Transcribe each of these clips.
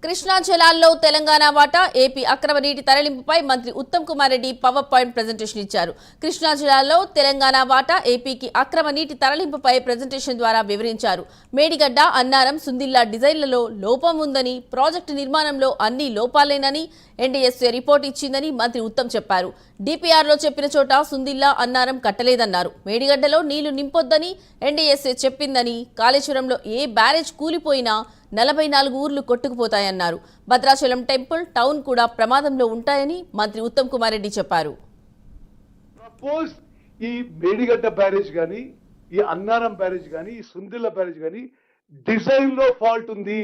కృష్ణా జలాల్లో తెలంగాణ వాటా ఏపీ అక్రమ నీటి తరలింపుపై మంత్రి Uttam Kumar Reddy power point presentation ఇచ్చారు. కృష్ణా జలాల్లో తెలంగాణ వాటా ఏపీకి అక్రమ నీటి తరలింపుపై ప్రెజెంటేషన్ ద్వారా వివరించారు. మేడిగడ్డ, అన్నారం, సుందిల్లా డిజైన్లలో లోపం ఉందని, ప్రాజెక్టు నిర్మాణంలో అన్ని లోపాలేనని ఎన్డీఎస్ఏ రిపోర్ట్ ఇచ్చిందని మంత్రి ఉత్తమ్ చెప్పారు. డిపిఆర్లో చెప్పిన చోట సుందిల్లా, అన్నారం కట్టలేదన్నారు. మేడిగడ్డలో నీళ్లు నింపొద్దని ఎన్డీఎస్ఏ చెప్పిందని, కాళేశ్వరంలో ఏ బ్యారేజ్ కూలిపోయినా 44 ఊర్లు కొట్టుకుపోతాయన్నారు. భద్రాచలం టెంపుల్, టౌన్ కూడా ప్రమాదంలో ఉంటాయని మంత్రి ఉత్తమ్ కుమార్ రెడ్డి చెప్పారు. సపోజ్ ఈ మేడిగడ్డ బ్యారేజ్ కానీ, ఈ అన్నారం బ్యారేజ్ కానీ, ఈ సుందిల్ల బ్యారేజ్ కానీ డిజైన్ లో ఫాల్ట్ ఉంది.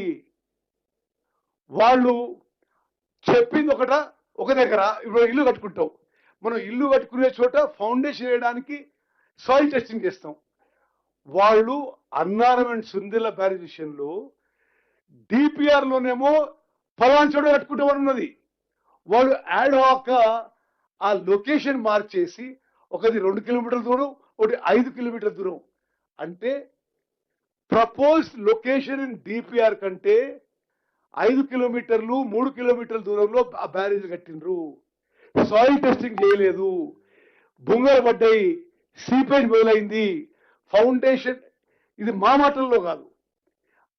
వాళ్ళు చెప్పింది ఒక దగ్గర. ఇప్పుడు ఇల్లు కట్టుకుంటాం, మనం ఇల్లు కట్టుకునే చోట ఫౌండేషన్ వేయడానికి సాయిల్ టెస్టింగ్ చేస్తాం. వాళ్ళు అన్నారం అండ్ సుందిల్ల బ్యారేజ్ విషయంలో డిపిఆర్ లోనేమో ఫలానా చోట కట్టుకుంటామని ఉన్నది. వాళ్ళు యాడ్ హాక్ ఆ లొకేషన్ మార్చేసి ఒకటి 2 కిలోమీటర్ల దూరం, ఒకటి 5 కిలోమీటర్ల దూరం. అంటే ప్రపోజ్ లొకేషన్ ఇన్ డిపిఆర్ కంటే 5 కిలోమీటర్లు 3 కిలోమీటర్ల దూరంలో ఆ బ్యారేజ్ కట్టిండ్రు. సాయిల్ టెస్టింగ్ చేయలేదు, బొంగలు పడ్డాయి, సీపేజ్ మొదలైంది, ఫౌండేషన్. ఇది మా మాటల్లో కాదు.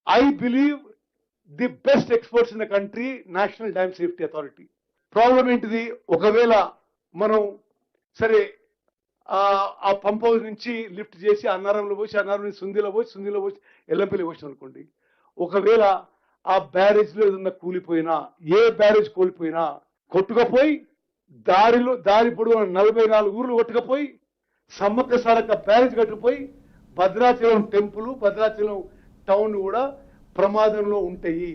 I believe the best experts in the country, national dam safety authority. Problem ఏంటిది? ఒకవేళ మనం సరే ఆ పంప్ హౌస్ నుంచి లిఫ్ట్ చేసి అన్నారంలో పోసి, అన్నారం నుంచి సుందిలో పోసి ఎల్లంపల్లి పోసి అనుకోండి. ఒకవేళ ఆ బ్యారేజ్ లో ఏదన్నా కూలిపోయినా, ఏ బ్యారేజ్ కూలిపోయినా కొట్టుకపోయి దారి పొడవు 44 ఊర్లు కొట్టుకపోయి, సమ్మక్క సారక్క బ్యారేజ్ కట్టుకుపోయి, భద్రాచలం టెంపుల్, భద్రాచలం టౌన్ కూడా ప్రమాదంలో ఉంటాయి.